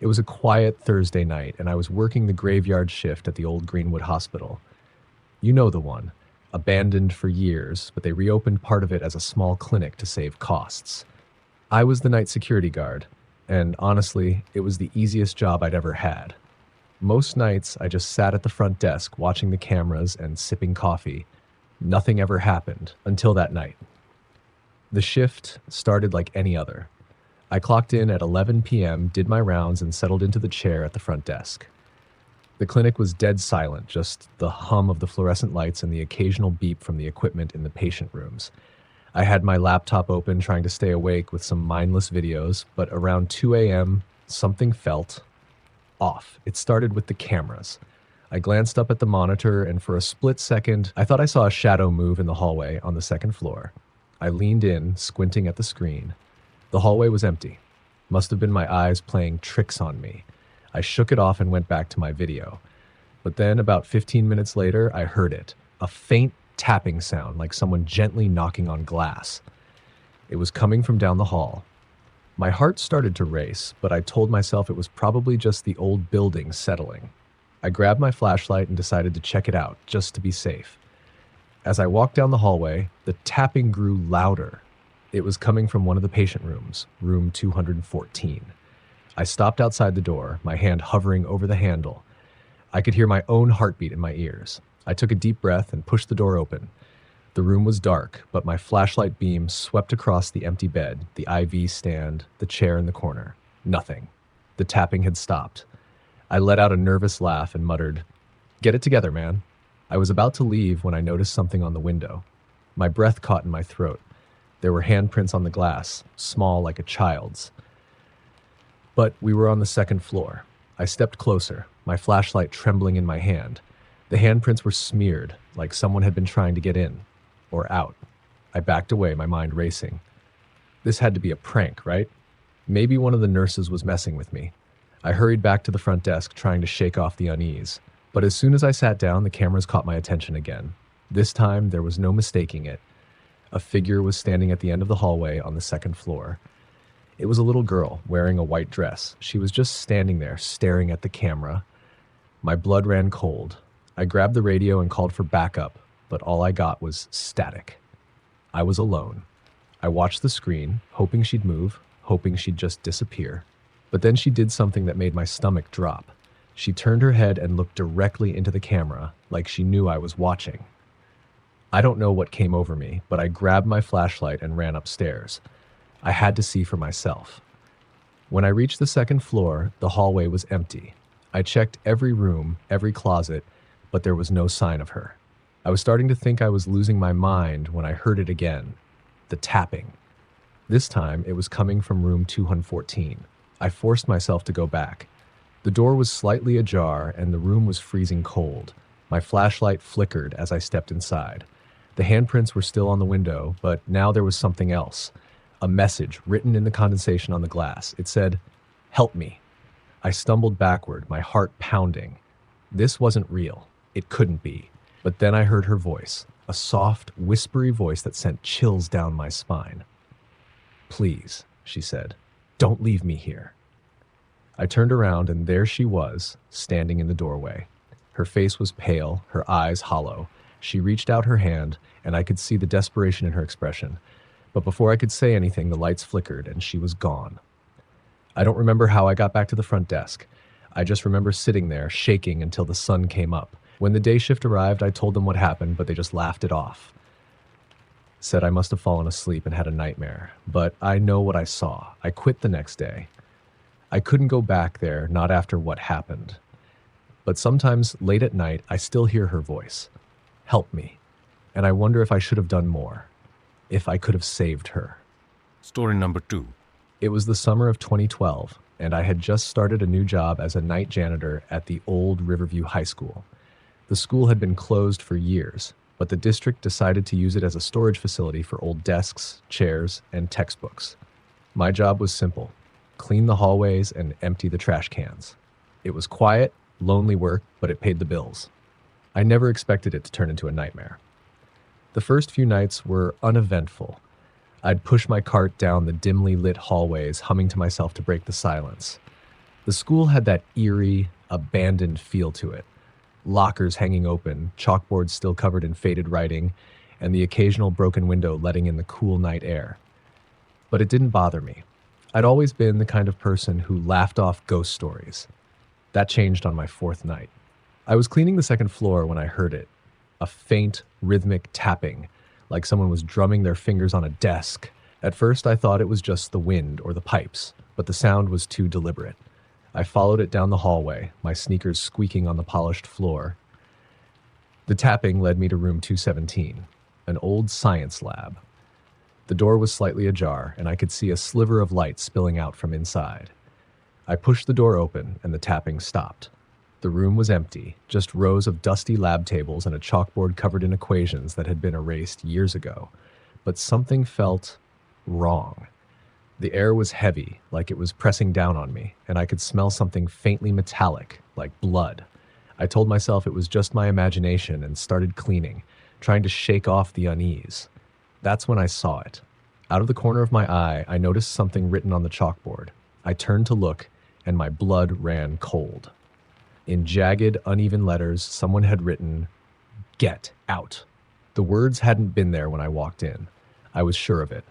It was a quiet Thursday night, and I was working the graveyard shift at the old Greenwood Hospital. You know the one, abandoned for years, but they reopened part of it as a small clinic to save costs. I was the night security guard, and honestly, it was the easiest job I'd ever had. Most nights, I just sat at the front desk watching the cameras and sipping coffee. Nothing ever happened until that night. The shift started like any other. I clocked in at 11 p.m., did my rounds, and settled into the chair at the front desk. The clinic was dead silent, just the hum of the fluorescent lights and the occasional beep from the equipment in the patient rooms. I had my laptop open, trying to stay awake with some mindless videos, but around 2 a.m., something felt off. It started with the cameras. I glanced up at the monitor, and for a split second, I thought I saw a shadow move in the hallway on the second floor. I leaned in, squinting at the screen. The hallway was empty. Must have been my eyes playing tricks on me. I shook it off and went back to my video. But then, about 15 minutes later, I heard it. A faint tapping sound, like someone gently knocking on glass. It was coming from down the hall. My heart started to race, but I told myself it was probably just the old building settling. I grabbed my flashlight and decided to check it out, just to be safe. As I walked down the hallway, the tapping grew louder. It was coming from one of the patient rooms, room 214. I stopped outside the door, my hand hovering over the handle. I could hear my own heartbeat in my ears. I took a deep breath and pushed the door open. The room was dark, but my flashlight beam swept across the empty bed, the IV stand, the chair in the corner. Nothing. The tapping had stopped. I let out a nervous laugh and muttered, "Get it together, man." I was about to leave when I noticed something on the window. My breath caught in my throat. There were handprints on the glass, small like a child's. But we were on the second floor. I stepped closer, my flashlight trembling in my hand. The handprints were smeared, like someone had been trying to get in, or out. I backed away, my mind racing. This had to be a prank, right? Maybe one of the nurses was messing with me. I hurried back to the front desk, trying to shake off the unease. But as soon as I sat down, the cameras caught my attention again. This time, there was no mistaking it. A figure was standing at the end of the hallway on the second floor. It was a little girl wearing a white dress. She was just standing there, staring at the camera. My blood ran cold. I grabbed the radio and called for backup, but all I got was static. I was alone. I watched the screen, hoping she'd move, hoping she'd just disappear. But then she did something that made my stomach drop. She turned her head and looked directly into the camera, like she knew I was watching. I don't know what came over me, but I grabbed my flashlight and ran upstairs. I had to see for myself. When I reached the second floor, the hallway was empty. I checked every room, every closet, but there was no sign of her. I was starting to think I was losing my mind when I heard it again. The tapping. This time, it was coming from room 214. I forced myself to go back. The door was slightly ajar, and the room was freezing cold. My flashlight flickered as I stepped inside. The handprints were still on the window, but now there was something else. A message written in the condensation on the glass. It said, "Help me." I stumbled backward, my heart pounding. This wasn't real. It couldn't be. But then I heard her voice, a soft, whispery voice that sent chills down my spine. "Please," she said, "don't leave me here." I turned around, and there she was, standing in the doorway. Her face was pale, her eyes hollow. She reached out her hand, and I could see the desperation in her expression. But before I could say anything, the lights flickered, and she was gone. I don't remember how I got back to the front desk. I just remember sitting there, shaking until the sun came up. When the day shift arrived, I told them what happened, but they just laughed it off. Said I must have fallen asleep and had a nightmare. But I know what I saw. I quit the next day. I couldn't go back there, not after what happened. But sometimes, late at night, I still hear her voice. Help me. And I wonder if I should have done more. If I could have saved her. Story number 2. It was the summer of 2012, and I had just started a new job as a night janitor at the old Riverview High School. The school had been closed for years, but the district decided to use it as a storage facility for old desks, chairs, and textbooks. My job was simple: clean the hallways and empty the trash cans. It was quiet, lonely work, but it paid the bills. I never expected it to turn into a nightmare. The first few nights were uneventful. I'd push my cart down the dimly lit hallways, humming to myself to break the silence. The school had that eerie, abandoned feel to it. Lockers hanging open, chalkboards still covered in faded writing, and the occasional broken window letting in the cool night air. But it didn't bother me. I'd always been the kind of person who laughed off ghost stories. That changed on my fourth night. I was cleaning the second floor when I heard it. A faint, rhythmic tapping, like someone was drumming their fingers on a desk. At first, I thought it was just the wind or the pipes, but the sound was too deliberate. I followed it down the hallway, my sneakers squeaking on the polished floor. The tapping led me to room 217, an old science lab. The door was slightly ajar, and I could see a sliver of light spilling out from inside. I pushed the door open, and the tapping stopped. The room was empty, just rows of dusty lab tables and a chalkboard covered in equations that had been erased years ago. But something felt wrong. The air was heavy, like it was pressing down on me, and I could smell something faintly metallic, like blood. I told myself it was just my imagination and started cleaning, trying to shake off the unease. That's when I saw it. Out of the corner of my eye, I noticed something written on the chalkboard. I turned to look, and my blood ran cold. In jagged, uneven letters, someone had written, "Get out." The words hadn't been there when I walked in. I was sure of it.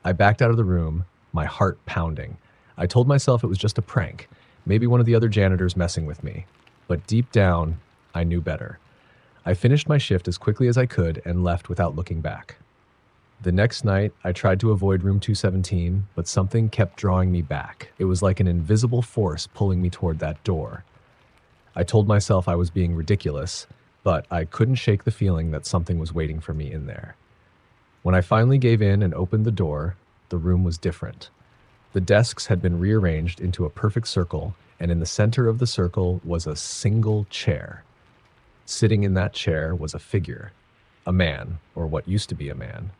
I backed out of the room, my heart pounding. I told myself it was just a prank, maybe one of the other janitors messing with me. But deep down, I knew better. I finished my shift as quickly as I could and left without looking back. The next night, I tried to avoid room 217, but something kept drawing me back. It was like an invisible force pulling me toward that door. I told myself I was being ridiculous, but I couldn't shake the feeling that something was waiting for me in there. When I finally gave in and opened the door, the room was different. The desks had been rearranged into a perfect circle, and in the center of the circle was a single chair. Sitting in that chair was a figure, a man, or what used to be a man.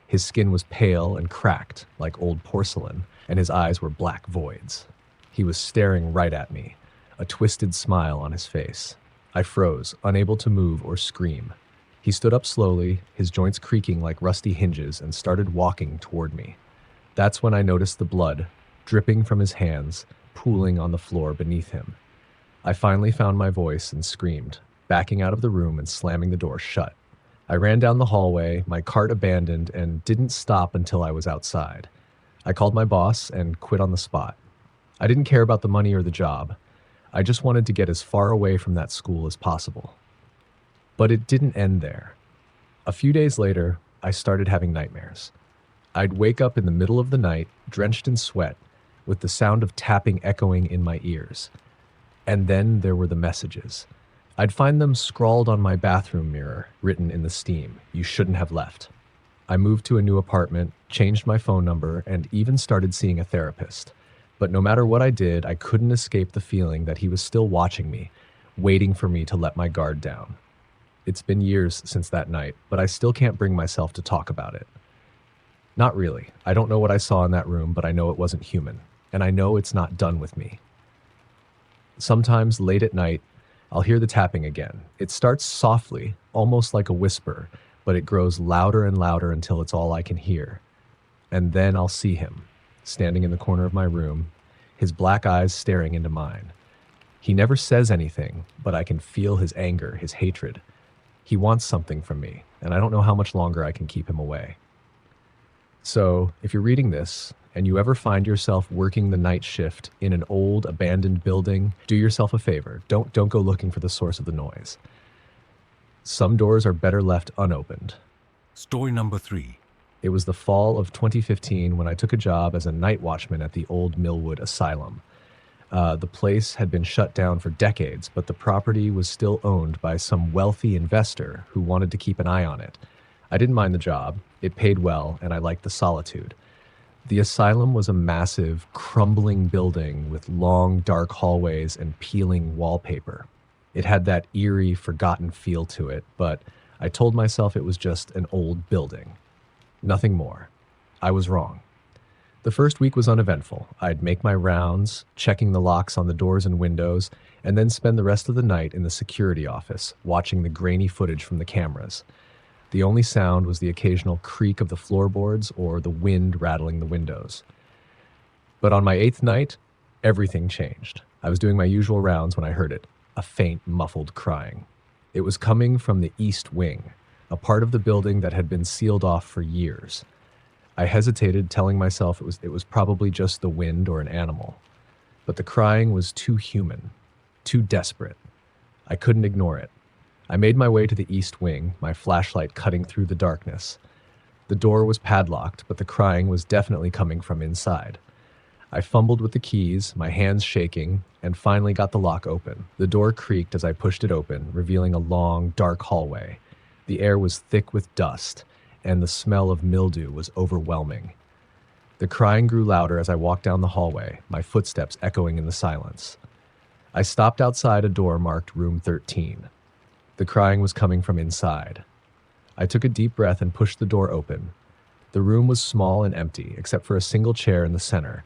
His skin was pale and cracked, like old porcelain, and his eyes were black voids. He was staring right at me, a twisted smile on his face. I froze, unable to move or scream. He stood up slowly, his joints creaking like rusty hinges, and started walking toward me. That's when I noticed the blood, dripping from his hands, pooling on the floor beneath him. I finally found my voice and screamed, backing out of the room and slamming the door shut. I ran down the hallway, my cart abandoned, and didn't stop until I was outside. I called my boss and quit on the spot. I didn't care about the money or the job. I just wanted to get as far away from that school as possible. But it didn't end there. A few days later, I started having nightmares. I'd wake up in the middle of the night, drenched in sweat, with the sound of tapping echoing in my ears. And then there were the messages. I'd find them scrawled on my bathroom mirror, written in the steam, "You shouldn't have left." I moved to a new apartment, changed my phone number, and even started seeing a therapist. But no matter what I did, I couldn't escape the feeling that he was still watching me, waiting for me to let my guard down. It's been years since that night, but I still can't bring myself to talk about it. Not really. I don't know what I saw in that room, but I know it wasn't human, and I know it's not done with me. Sometimes late at night, I'll hear the tapping again. It starts softly, almost like a whisper, but it grows louder and louder until it's all I can hear. And then I'll see him, standing in the corner of my room, his black eyes staring into mine. He never says anything, but I can feel his anger, his hatred. He wants something from me, and I don't know how much longer I can keep him away. So, if you're reading this, and you ever find yourself working the night shift in an old, abandoned building, do yourself a favor. Don't go looking for the source of the noise. Some doors are better left unopened. Story number 3. It was the fall of 2015 when I took a job as a night watchman at the old Millwood Asylum. The place had been shut down for decades, but the property was still owned by some wealthy investor who wanted to keep an eye on it. I didn't mind the job. It paid well, and I liked the solitude. The asylum was a massive, crumbling building with long, dark hallways and peeling wallpaper. It had that eerie, forgotten feel to it, but I told myself it was just an old building. Nothing more. I was wrong. The first week was uneventful. I'd make my rounds, checking the locks on the doors and windows, and then spend the rest of the night in the security office, watching the grainy footage from the cameras. The only sound was the occasional creak of the floorboards or the wind rattling the windows. But on my 8th night, Everything changed. I was doing my usual rounds when I heard it, a faint, muffled crying. It was coming from the east wing, a part of the building that had been sealed off for years. I hesitated, telling myself it was probably just the wind or an animal. But the crying was too human, too desperate. I couldn't ignore it. I made my way to the east wing, my flashlight cutting through the darkness. The door was padlocked, but the crying was definitely coming from inside. I fumbled with the keys, my hands shaking, and finally got the lock open. The door creaked as I pushed it open, revealing a long, dark hallway. The air was thick with dust, and the smell of mildew was overwhelming. The crying grew louder as I walked down the hallway, my footsteps echoing in the silence. I stopped outside a door marked Room 13. The crying was coming from inside. I took a deep breath and pushed the door open. The room was small and empty, except for a single chair in the center.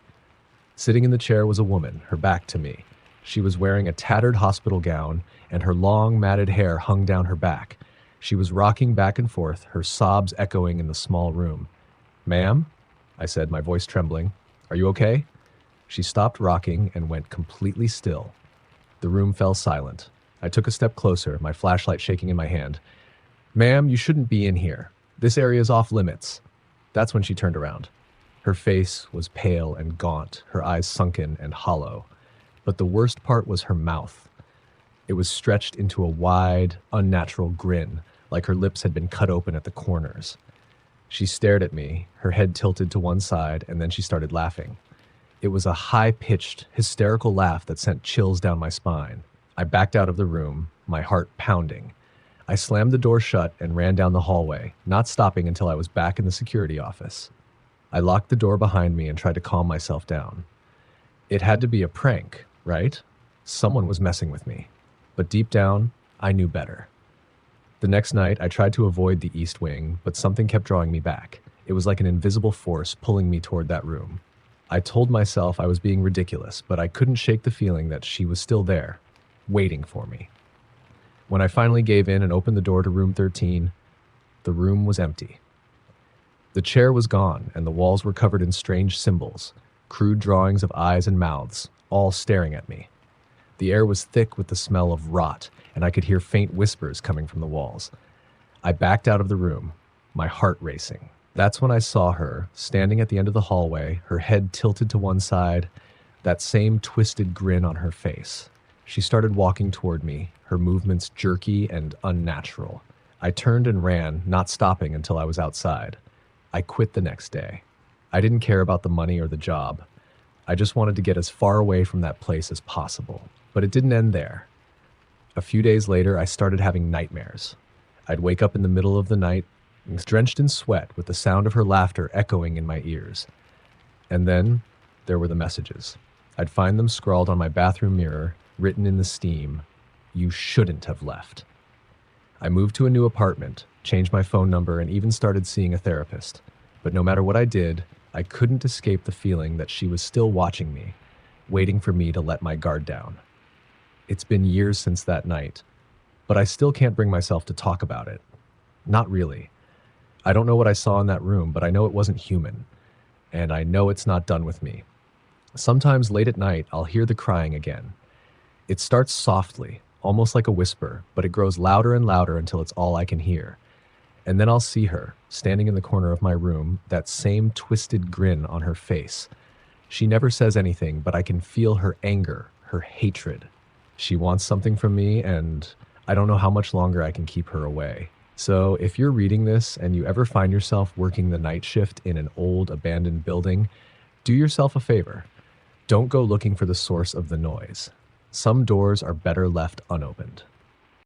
Sitting in the chair was a woman, her back to me. She was wearing a tattered hospital gown, and her long, matted hair hung down her back. She was rocking back and forth, her sobs echoing in the small room. "Ma'am?" I said, my voice trembling. "Are you okay?" She stopped rocking and went completely still. The room fell silent. I took a step closer, my flashlight shaking in my hand. "Ma'am, you shouldn't be in here. This area is off limits." That's when she turned around. Her face was pale and gaunt, her eyes sunken and hollow. But the worst part was her mouth. It was stretched into a wide, unnatural grin, like her lips had been cut open at the corners. She stared at me, her head tilted to one side, and then she started laughing. It was a high-pitched, hysterical laugh that sent chills down my spine. I backed out of the room, my heart pounding. I slammed the door shut and ran down the hallway, not stopping until I was back in the security office. I locked the door behind me and tried to calm myself down. It had to be a prank, right? Someone was messing with me. But deep down, I knew better. The next night, I tried to avoid the east wing, but something kept drawing me back. It was like an invisible force pulling me toward that room. I told myself I was being ridiculous, but I couldn't shake the feeling that she was still there, waiting for me. When I finally gave in and opened the door to room 13, the room was empty. The chair was gone, and the walls were covered in strange symbols, crude drawings of eyes and mouths, all staring at me. The air was thick with the smell of rot, and I could hear faint whispers coming from the walls. I backed out of the room, my heart racing. That's when I saw her, standing at the end of the hallway, her head tilted to one side, that same twisted grin on her face. She started walking toward me, her movements jerky and unnatural. I turned and ran, not stopping until I was outside. I quit the next day. I didn't care about the money or the job. I just wanted to get as far away from that place as possible. But it didn't end there. A few days later, I started having nightmares. I'd wake up in the middle of the night, drenched in sweat, with the sound of her laughter echoing in my ears. And then there were the messages. I'd find them scrawled on my bathroom mirror, written in the steam, "You shouldn't have left." I moved to a new apartment, changed my phone number, and even started seeing a therapist. But no matter what I did, I couldn't escape the feeling that she was still watching me, waiting for me to let my guard down. It's been years since that night, but I still can't bring myself to talk about it. Not really. I don't know what I saw in that room, but I know it wasn't human, and I know it's not done with me. Sometimes late at night, I'll hear the crying again. It starts softly, almost like a whisper, but it grows louder and louder until it's all I can hear. And then I'll see her, standing in the corner of my room, that same twisted grin on her face. She never says anything, but I can feel her anger, her hatred. She wants something from me, and I don't know how much longer I can keep her away. So if you're reading this and you ever find yourself working the night shift in an old, abandoned building, do yourself a favor. Don't go looking for the source of the noise. Some doors are better left unopened.